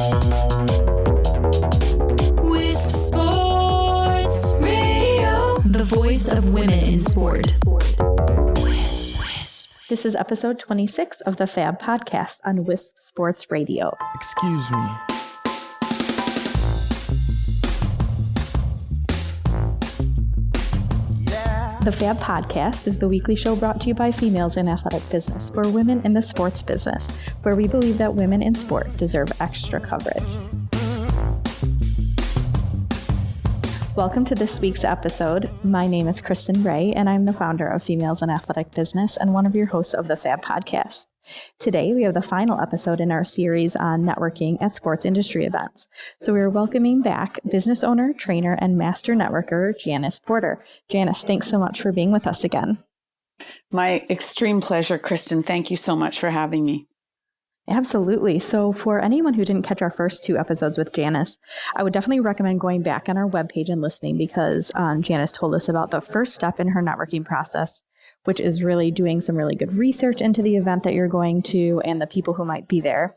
Wisp Sports Radio, the voice of women in sport. This is episode 26 of the FAB Podcast on Wisp Sports Radio. Excuse me. The FAB Podcast is the weekly show brought to you by females in athletic business or women in the sports business, where we believe that women in sport deserve extra coverage. Welcome to this week's episode. My name is Kristen Ray, and I'm the founder of Females in Athletic Business and one of your hosts of the FAB Podcast. Today, we have the final episode in our series on networking at sports industry events. So we're welcoming back business owner, trainer, and master networker, Janice Porter. Janice, thanks so much for being with us again. My extreme pleasure, Kristen. Thank you so much for having me. Absolutely. So for anyone who didn't catch our first two episodes with Janice, I would definitely recommend going back on our webpage and listening because Janice told us about the first step in her networking process, which is really doing some really good research into the event that you're going to and the people who might be there.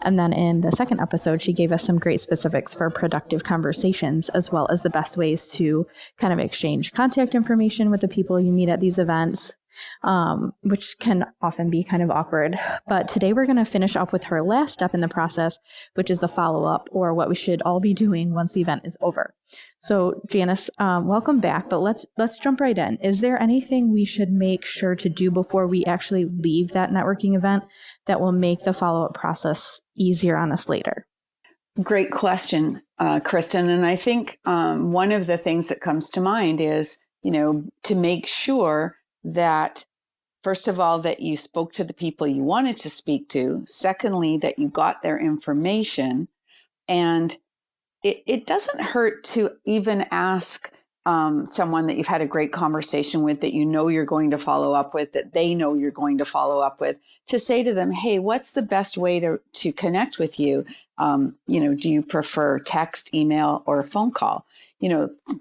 And then in the second episode, she gave us some great specifics for productive conversations, as well as the best ways to kind of exchange contact information with the people you meet at these events, which can often be kind of awkward. But today we're going to finish up with her last step in the process, which is the follow-up, or what we should all be doing once the event is over. So Janice, welcome back, but let's jump right in. Is there anything we should make sure to do before we actually leave that networking event that will make the follow-up process easier on us later? Great question, Kristen. And I think one of the things that comes to mind is, to make sure that, first of all, that you spoke to the people you wanted to speak to. Secondly, that you got their information. And it doesn't hurt to even ask someone that you've had a great conversation with, that you're going to follow up with, that they know you're going to follow up with, to say to them, hey, what's the best way to connect with you? Do you prefer text, email, or a phone call?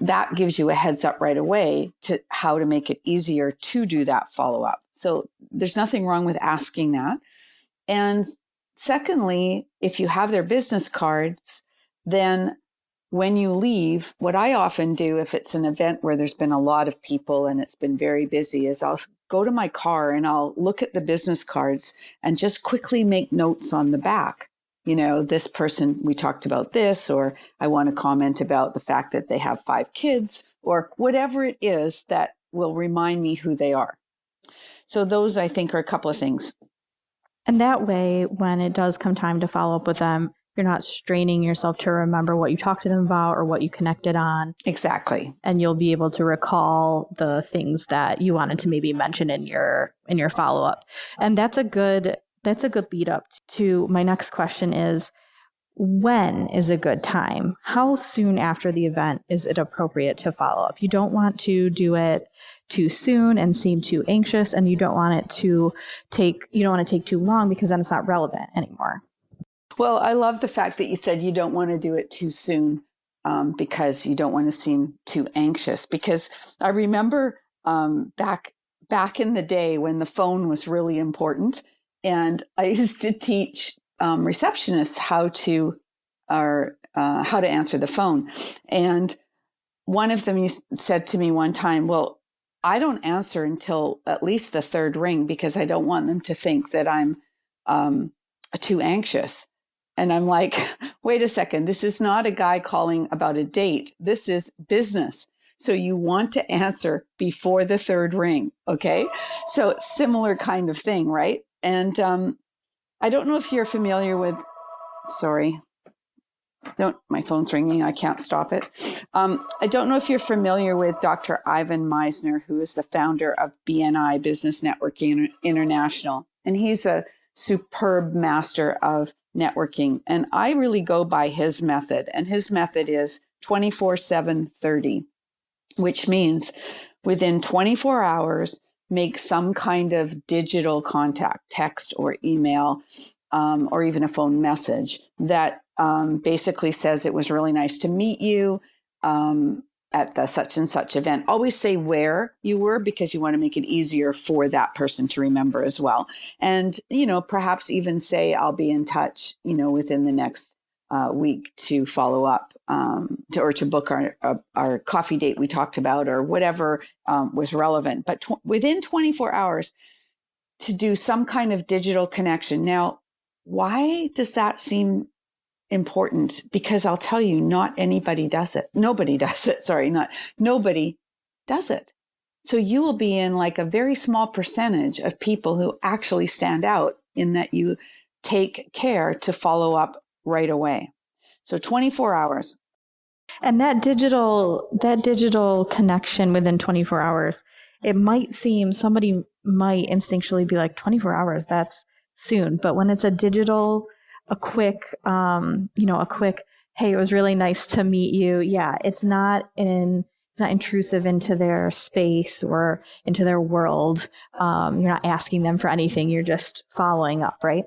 That gives you a heads up right away to how to make it easier to do that follow up. So there's nothing wrong with asking that. And secondly, if you have their business cards, then when you leave, what I often do if it's an event where there's been a lot of people and it's been very busy is I'll go to my car and I'll look at the business cards and just quickly make notes on the back. This person, we talked about this, or I want to comment about the fact that they have 5 kids, or whatever it is that will remind me who they are. So those, I think, are a couple of things. And that way, when it does come time to follow up with them, you're not straining yourself to remember what you talked to them about or what you connected on. Exactly. And you'll be able to recall the things that you wanted to maybe mention in your follow-up. And that's a good lead up to my next question is, when is a good time? How soon after the event is it appropriate to follow up? You don't want to do it too soon and seem too anxious, and you don't want to take too long because then it's not relevant anymore. Well, I love the fact that you said you don't want to do it too soon because you don't want to seem too anxious. Because I remember back in the day when the phone was really important, and I used to teach receptionists how to answer the phone. And one of them said to me one time, well, I don't answer until at least the third ring because I don't want them to think that I'm too anxious. And I'm like, wait a second, this is not a guy calling about a date. This is business. So you want to answer before the third ring, okay? So similar kind of thing, right? And I don't know if you're familiar with, my phone's ringing, I can't stop it. I don't know if you're familiar with Dr. Ivan Meisner, who is the founder of BNI, Business Networking International. And he's a superb master of networking. And I really go by his method. And his method is 24/7/30, which means within 24 hours, make some kind of digital contact, text or email, or even a phone message that basically says it was really nice to meet you at the such and such event. Always say where you were because you want to make it easier for that person to remember as well. And, perhaps even say, I'll be in touch, within the next week to follow up or to book our coffee date we talked about, or whatever was relevant. But within 24 hours to do some kind of digital connection. Now, why does that seem important? Because I'll tell you, not anybody does it. Nobody does it. Sorry, nobody does it. So you will be in like a very small percentage of people who actually stand out in that you take care to follow up right away. So 24 hours. And that digital connection within 24 hours, it might seem, somebody might instinctually be like, 24 hours, that's soon. But when it's a quick, hey, it was really nice to meet you. Yeah, it's not intrusive into their space or into their world. You're not asking them for anything. You're just following up, right?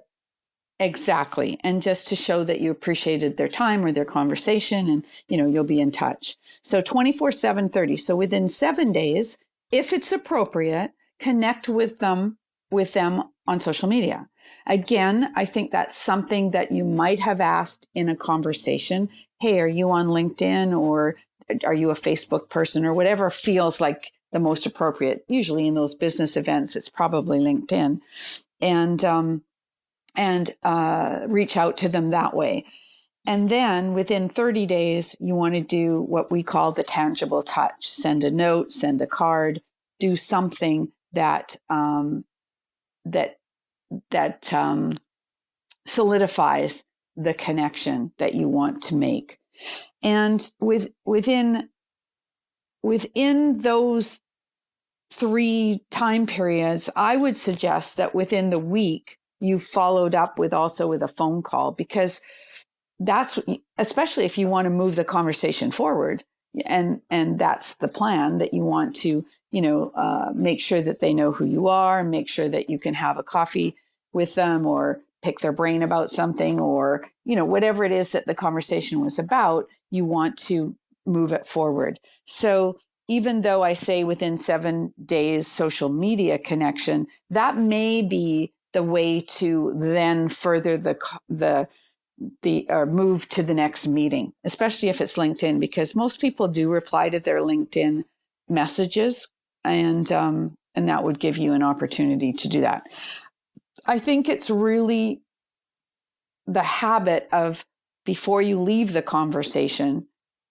Exactly. And just to show that you appreciated their time or their conversation, and, you'll be in touch. So 24/7/30. So within 7 days, if it's appropriate, connect with them on social media. Again, I think that's something that you might have asked in a conversation. Hey, are you on LinkedIn, or are you a Facebook person, or whatever feels like the most appropriate? Usually in those business events, it's probably LinkedIn. And reach out to them that way. And then within 30 days, you want to do what we call the tangible touch. Send a note, send a card, do something that solidifies the connection that you want to make. And within those 3 time periods, I would suggest that within the week, you followed up with a phone call, because that's, especially if you want to move the conversation forward, and that's the plan, that you want to, make sure that they know who you are, make sure that you can have a coffee with them, or pick their brain about something, or, whatever it is that the conversation was about, you want to move it forward. So even though I say within 7 days social media connection, that may be the way to then further the move to the next meeting, especially if it's LinkedIn, because most people do reply to their LinkedIn messages, and that would give you an opportunity to do that. I think it's really the habit of, before you leave the conversation,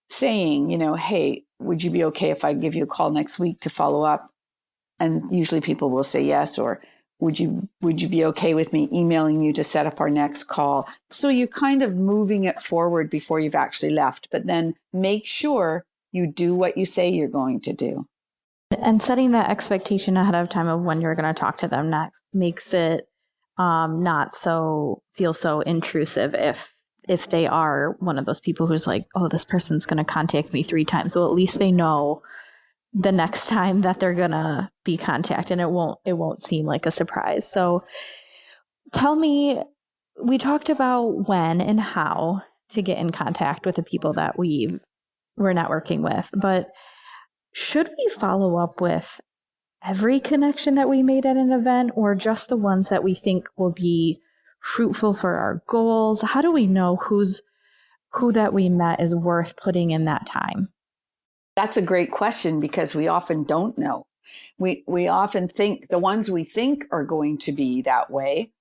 saying, hey, would you be okay if I give you a call next week to follow up? And usually people will say yes, or would you be okay with me emailing you to set up our next call? So you're kind of moving it forward before you've actually left, but then make sure you do what you say you're going to do. And setting that expectation ahead of time of when you're going to talk to them next makes it not feel so intrusive if they are one of those people who's like, oh, this person's going to contact me 3 times. So at least they know the next time that they're going to be contacted, and it won't seem like a surprise. So tell me, we talked about when and how to get in contact with the people that we're networking with, but should we follow up with every connection that we made at an event, or just the ones that we think will be fruitful for our goals? How do we know who that we met is worth putting in that time? That's a great question, because we often don't know. We often think the ones we think are going to be that way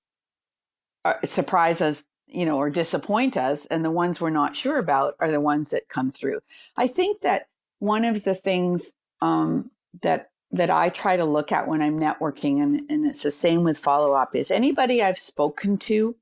surprise us, or disappoint us. And the ones we're not sure about are the ones that come through. I think that one of the things that I try to look at when I'm networking, and it's the same with follow-up, is anybody I've spoken to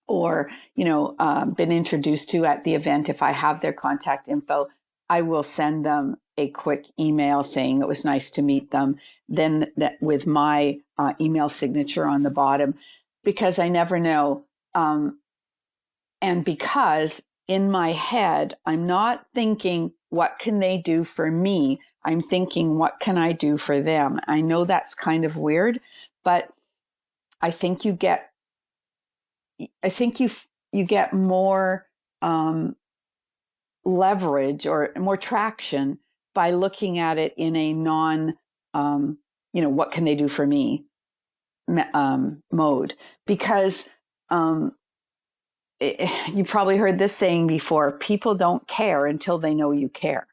or, been introduced to at the event, if I have their contact info, I will send them a quick email saying it was nice to meet them, then that with my email signature on the bottom, because I never know. And because in my head, I'm not thinking, what can they do for me? I'm thinking, what can I do for them? I know that's kind of weird, but I think you get more leverage or more traction by looking at it in a what can they do for me mode, because you probably heard this saying before, people don't care until they know you care.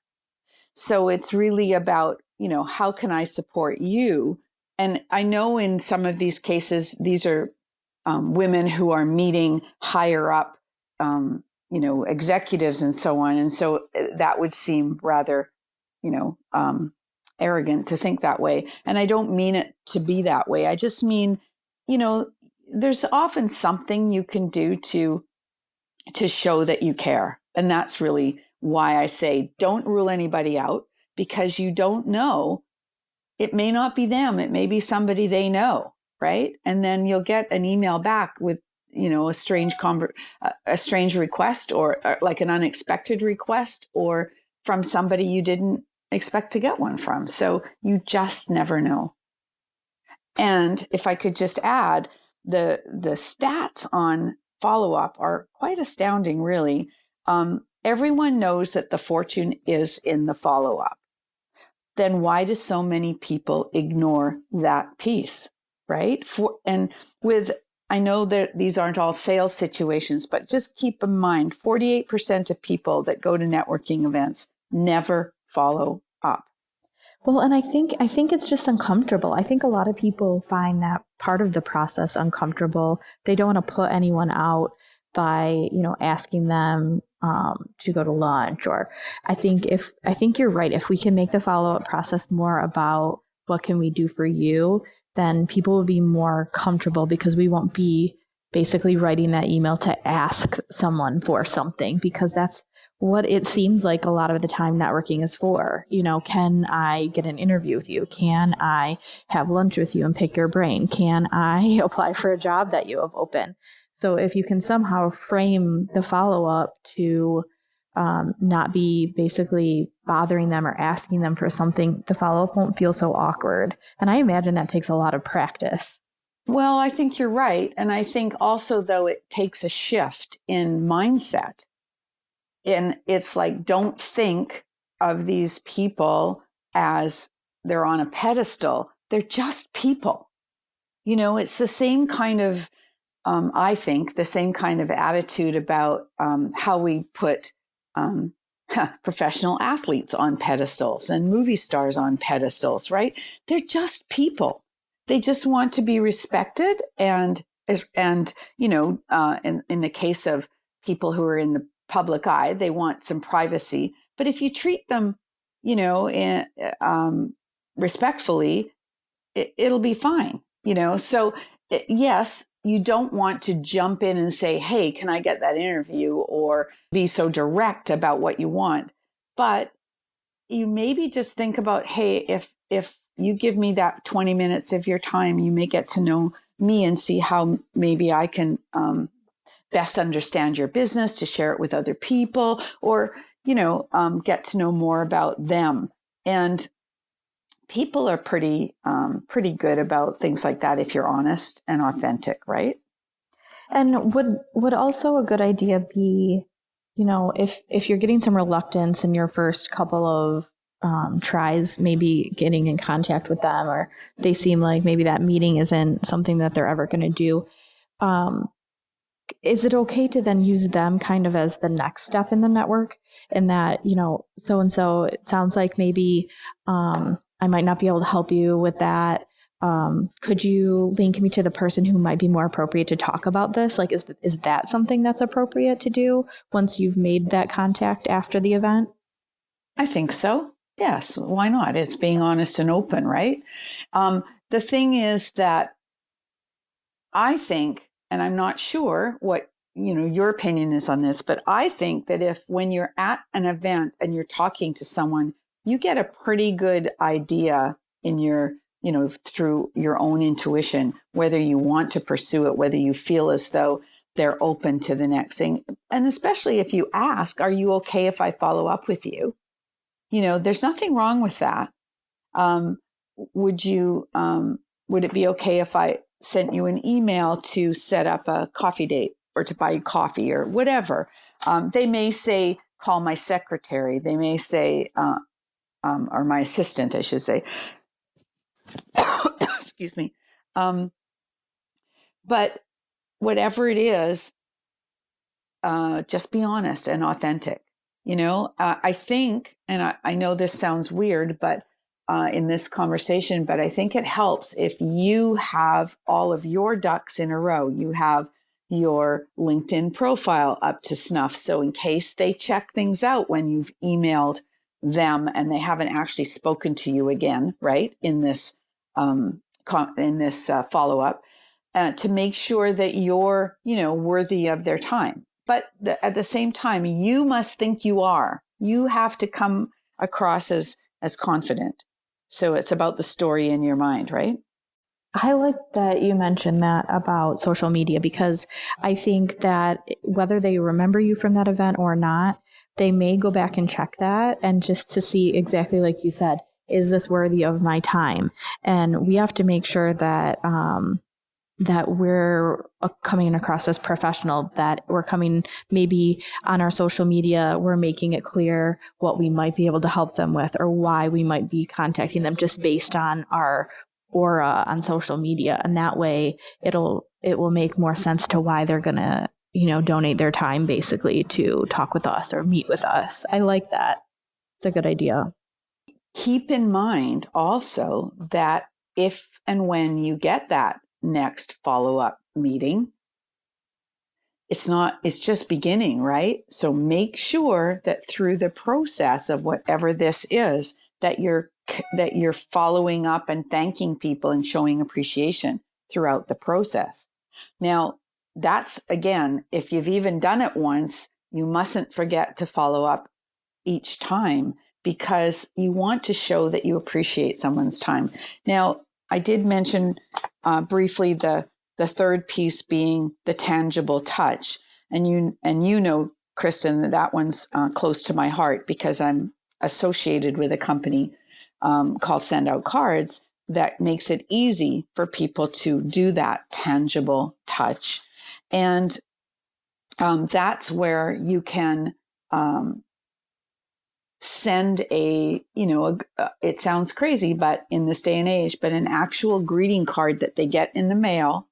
So it's really about, how can I support you? And I know in some of these cases, these are women who are meeting higher up, executives and so on. And so that would seem rather, arrogant to think that way. And I don't mean it to be that way. I just mean, there's often something you can do to show that you care. And that's really why I say don't rule anybody out, because you don't know. It may not be them. It may be somebody they know, right? And then you'll get an email back with, a strange request or like an unexpected request, or from somebody you didn't expect to get one from. So you just never know. And if I could just add, the stats on follow-up are quite astounding, really. Everyone knows that the fortune is in the follow-up. Then why do so many people ignore that piece, right? I know that these aren't all sales situations, but just keep in mind, 48% of people that go to networking events never follow up. Well, and I think it's just uncomfortable. I think a lot of people find that part of the process uncomfortable. They don't want to put anyone out by, asking them to go to lunch. Or I think you're right. If we can make the follow-up process more about what can we do for you, then people will be more comfortable, because we won't be basically writing that email to ask someone for something, because that's what it seems like a lot of the time networking is for. Can I get an interview with you? Can I have lunch with you and pick your brain? Can I apply for a job that you have open? So if you can somehow frame the follow-up to not be basically bothering them or asking them for something, the follow-up won't feel so awkward. And I imagine that takes a lot of practice. Well, I think you're right. And I think also, though, it takes a shift in mindset. And it's like, don't think of these people as they're on a pedestal. They're just people. It's the same kind of, I think, the same kind of attitude about how we put professional athletes on pedestals and movie stars on pedestals, right? They're just people. They just want to be respected. And in the case of people who are in the public eye, they want some privacy. But if you treat them, respectfully, it'll be fine. So yes, you don't want to jump in and say, hey, can I get that interview, or be so direct about what you want. But you maybe just think about, hey, if you give me that 20 minutes of your time, you may get to know me and see how maybe I can best understand your business to share it with other people, or, get to know more about them. And people are pretty good about things like that if you're honest and authentic, right? And would also a good idea be, if you're getting some reluctance in your first couple of tries, maybe getting in contact with them, or they seem like maybe that meeting isn't something that they're ever going to do, is it okay to then use them kind of as the next step in the network? And that, so-and-so, it sounds like maybe I might not be able to help you with that. Could you link me to the person who might be more appropriate to talk about this? Like, is that something that's appropriate to do once you've made that contact after the event? I think so. Yes. Why not? It's being honest and open, right? The thing is that I think, and I'm not sure what, your opinion is on this, but I think that when you're at an event and you're talking to someone, you get a pretty good idea in your, through your own intuition, whether you want to pursue it, whether you feel as though they're open to the next thing. And especially if you ask, are you okay if I follow up with you? There's nothing wrong with that. Would it be okay if I sent you an email to set up a coffee date, or to buy you coffee, or whatever? They may say, call my secretary. They may say, or my assistant, I should say. Excuse me. But whatever it is, just be honest and authentic. I think, and I know this sounds weird, but in this conversation, but I think it helps if you have all of your ducks in a row. You have your LinkedIn profile up to snuff. So in case they check things out when you've emailed them and they haven't actually spoken to you again, right, in this follow-up, to make sure that you're, worthy of their time. But at the same time, you must think you are. You have to come across as confident. So it's about the story in your mind, right? I like that you mentioned that about social media, because I think that whether they remember you from that event or not, they may go back and check that, and just to see exactly like you said, is this worthy of my time? And we have to make sure that that we're coming across as professional, that we're coming maybe on our social media, we're making it clear what we might be able to help them with or why we might be contacting them just based on our aura on social media. And that way it will make more sense to why they're going to, donate their time basically to talk with us or meet with us. I like that. It's a good idea. Keep in mind also that if and when you get that next follow-up meeting, it's just beginning, right? So make sure that through the process of whatever this is, that you're following up and thanking people and showing appreciation throughout the process. Now, that's, again, if you've even done it once, you mustn't forget to follow up each time, because you want to show that you appreciate someone's time. Now, I did mention briefly the third piece being the tangible touch. And you know, Kristen, that one's close to my heart, because I'm associated with a company called Send Out Cards that makes it easy for people to do that tangible touch. And that's where you can send it sounds crazy, but in this day and age, but an actual greeting card that they get in the mail,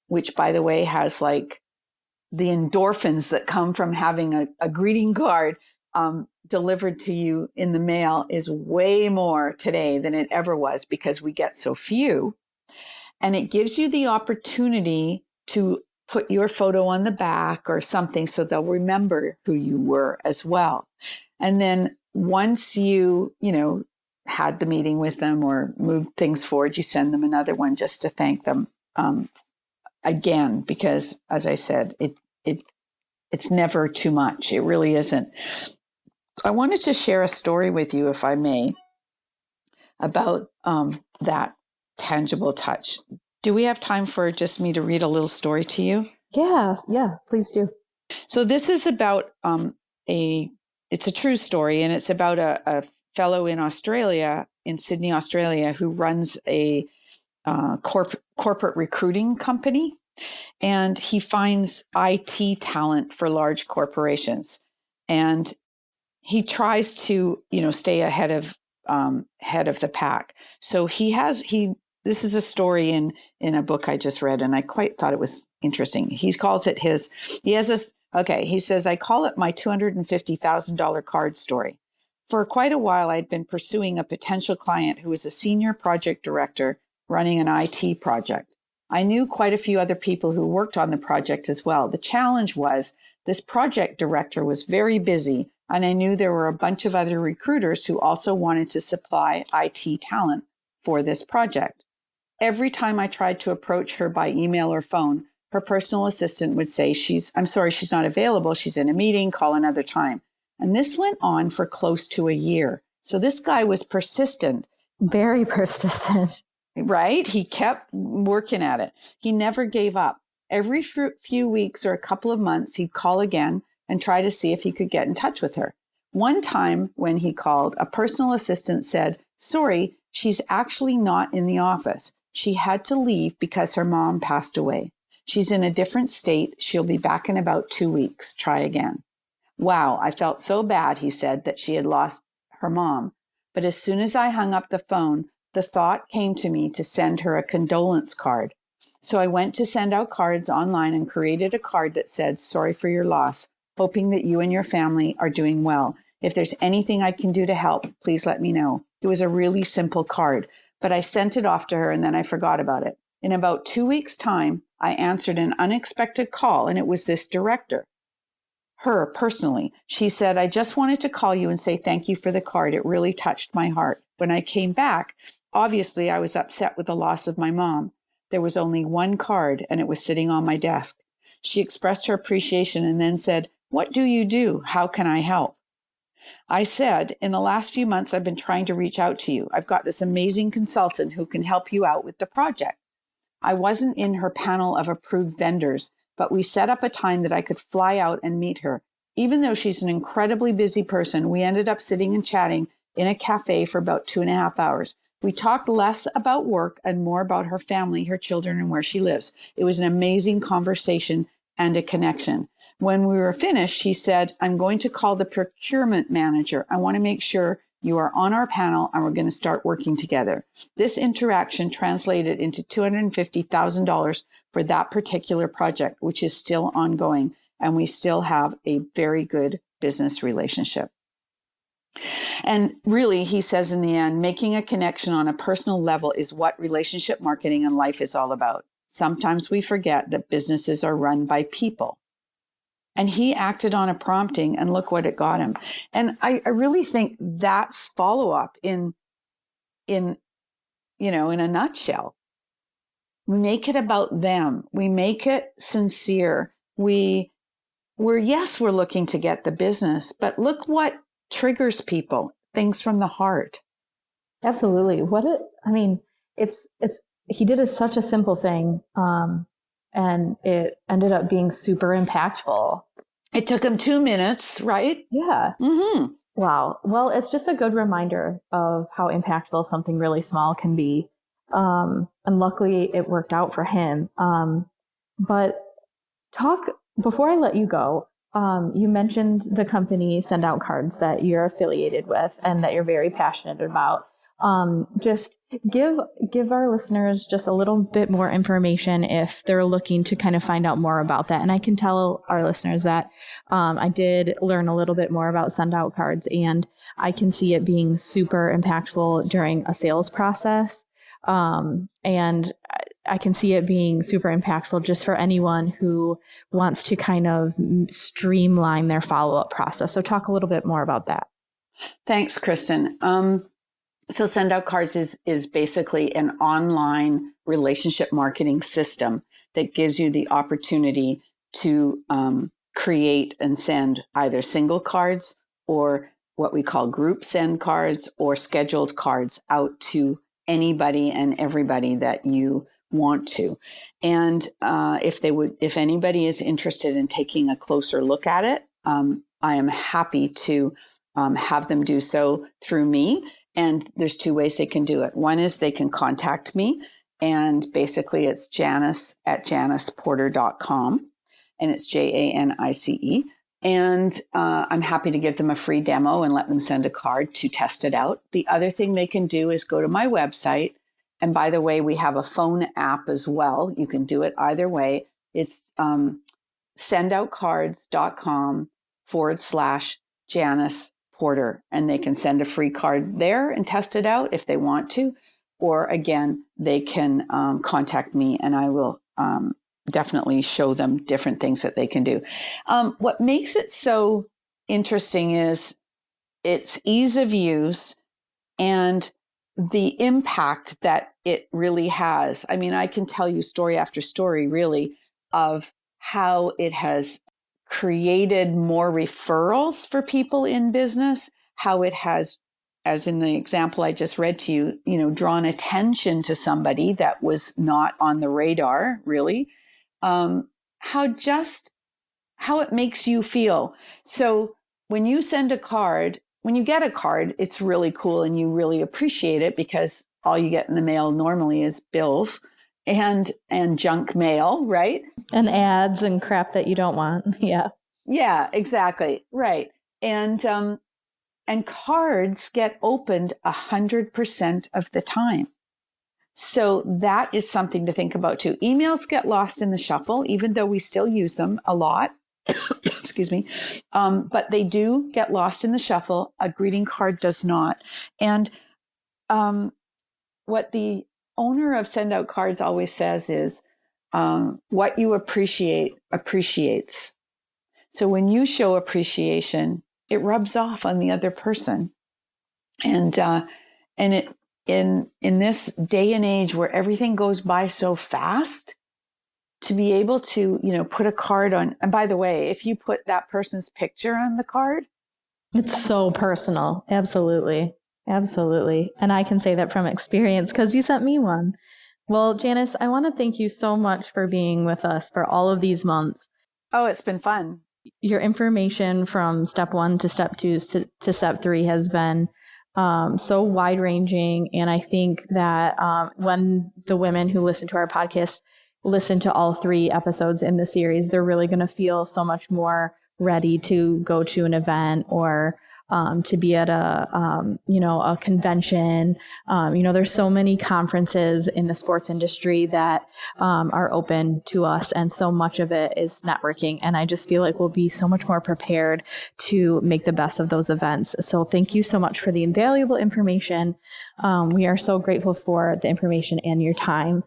which, by the way, has like the endorphins that come from having a greeting card delivered to you in the mail, is way more today than it ever was, because we get so few. And it gives you the opportunity to put your photo on the back or something, so they'll remember who you were as well. And then once you had the meeting with them or moved things forward, you send them another one just to thank them again, because, as I said, it's never too much. It really isn't. I wanted to share a story with you, if I may, about that tangible touch. Do we have time for just me to read a little story to you? Yeah, please do. So this is about it's a true story, and it's about a fellow in Australia, in Sydney, Australia, who runs a corporate recruiting company, and he finds IT talent for large corporations, and he tries to stay ahead of the pack. So this is a story in a book I just read, and I quite thought it was interesting. He calls it he says, I call it my $250,000 card story. For quite a while, I'd been pursuing a potential client who was a senior project director running an IT project. I knew quite a few other people who worked on the project as well. The challenge was this project director was very busy, and I knew there were a bunch of other recruiters who also wanted to supply IT talent for this project. Every time I tried to approach her by email or phone, her personal assistant would say, I'm sorry, she's not available. She's in a meeting, call another time. And this went on for close to a year. So this guy was persistent. Very persistent. Right? He kept working at it. He never gave up. Every few weeks or a couple of months, he'd call again and try to see if he could get in touch with her. One time when he called, a personal assistant said, sorry, she's actually not in the office. She had to leave because her mom passed away. She's in a different state. She'll be back in about 2 weeks. Try again. Wow, I felt so bad, he said, that she had lost her mom. But as soon as I hung up the phone, the thought came to me to send her a condolence card. So I went to send out cards online and created a card that said, "Sorry for your loss, hoping that you and your family are doing well. If there's anything I can do to help, please let me know." It was a really simple card, but I sent it off to her and then I forgot about it. In about 2 weeks' time, I answered an unexpected call, and it was this director. Her personally. She said, "I just wanted to call you and say thank you for the card. It really touched my heart. When I came back, obviously I was upset with the loss of my mom. There was only one card and it was sitting on my desk." She expressed her appreciation and then said, "What do you do? How can I help?" I said, "In the last few months, I've been trying to reach out to you. I've got this amazing consultant who can help you out with the project." I wasn't in her panel of approved vendors, but we set up a time that I could fly out and meet her. Even though she's an incredibly busy person, we ended up sitting and chatting in a cafe for about 2.5 hours. We talked less about work and more about her family, her children, and where she lives. It was an amazing conversation and a connection. When we were finished, she said, "I'm going to call the procurement manager. I want to make sure you are on our panel and we're going to start working together." This interaction translated into $250,000 for that particular project, which is still ongoing, and we still have a very good business relationship. And really, he says in the end, making a connection on a personal level is what relationship marketing and life is all about. Sometimes we forget that businesses are run by people. And he acted on a prompting, and look what it got him. And I really think that's follow-up in a nutshell. We make it about them. We make it sincere. We're looking to get the business, but look what triggers people, things from the heart. Absolutely. He did such a simple thing. And it ended up being super impactful. It took him 2 minutes, right? Yeah. Mm-hmm. Wow. Well, it's just a good reminder of how impactful something really small can be. And luckily it worked out for him. But before I let you go, you mentioned the company Send Out Cards that you're affiliated with and that you're very passionate about. Just give our listeners just a little bit more information if they're looking to kind of find out more about that. And I can tell our listeners that I did learn a little bit more about Send Out Cards, and I can see it being super impactful during a sales process. And I can see it being super impactful just for anyone who wants to kind of streamline their follow-up process. So talk a little bit more about that. Thanks, Kristen. So Send Out Cards is basically an online relationship marketing system that gives you the opportunity to create and send either single cards or what we call group send cards or scheduled cards out to anybody and everybody that you want to. And if anybody is interested in taking a closer look at it, I am happy to have them do so through me. And there's 2 ways they can do it. One is they can contact me, and basically it's janice@janiceporter.com, and it's JANICE. And I'm happy to give them a free demo and let them send a card to test it out. The other thing they can do is go to my website. And by the way, we have a phone app as well. You can do it either way. It's sendoutcards.com/Janice Porter, and they can send a free card there and test it out if they want to. Or again, they can contact me and I will definitely show them different things that they can do. What makes it so interesting is its ease of use and the impact that it really has. I mean, I can tell you story after story, really, of how it has created more referrals for people in business, how it has, as in the example I just read to you, drawn attention to somebody that was not on the radar, really, how it makes you feel. So when you send a card, when you get a card, it's really cool and you really appreciate it because all you get in the mail normally is bills and junk mail, right? And ads and crap that you don't want. Yeah. Yeah, exactly. Right. And cards get opened 100% of the time. So that is something to think about too. Emails get lost in the shuffle, even though we still use them a lot. Excuse me. But they do get lost in the shuffle. A greeting card does not. And what the owner of Send Out Cards always says is, what you appreciate appreciates. So when you show appreciation, it rubs off on the other person. And it in this day and age where everything goes by so fast, to be able to, put a card on. And by the way, if you put that person's picture on the card, it's so personal. Absolutely. Absolutely. And I can say that from experience because you sent me one. Well, Janice, I want to thank you so much for being with us for all of these months. Oh, it's been fun. Your information from step 1 to step 2 to step 3 has been so wide ranging. And I think that when the women who listen to our podcast listen to all 3 episodes in the series, they're really going to feel so much more ready to go to an event or to be at a convention. There's so many conferences in the sports industry that are open to us, and so much of it is networking. And I just feel like we'll be so much more prepared to make the best of those events. So thank you so much for the invaluable information. We are so grateful for the information and your time.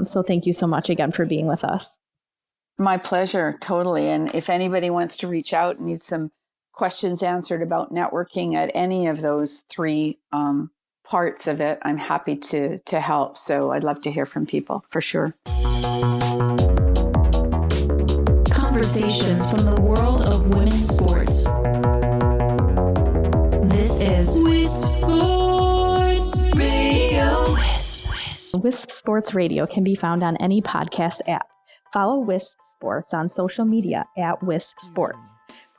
So thank you so much again for being with us. My pleasure, totally. And if anybody wants to reach out and needs some questions answered about networking at any of those 3 parts of it, I'm happy to help. So I'd love to hear from people for sure. Conversations from the world of women's sports. This is Wisp Sports Radio. Wisp Sports Radio can be found on any podcast app. Follow Wisp Sports on social media at Wisp Sports.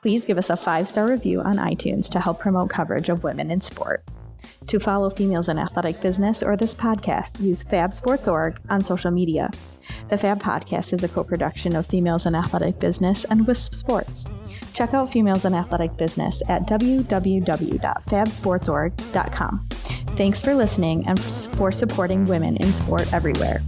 Please give us a 5-star review on iTunes to help promote coverage of women in sport. To follow Females in Athletic Business or this podcast, use FAB.org on social media. The FAB Podcast is a co-production of Females in Athletic Business and Wisp Sports. Check out Females in Athletic Business at www.fabsportsorg.com. Thanks for listening and for supporting women in sport everywhere.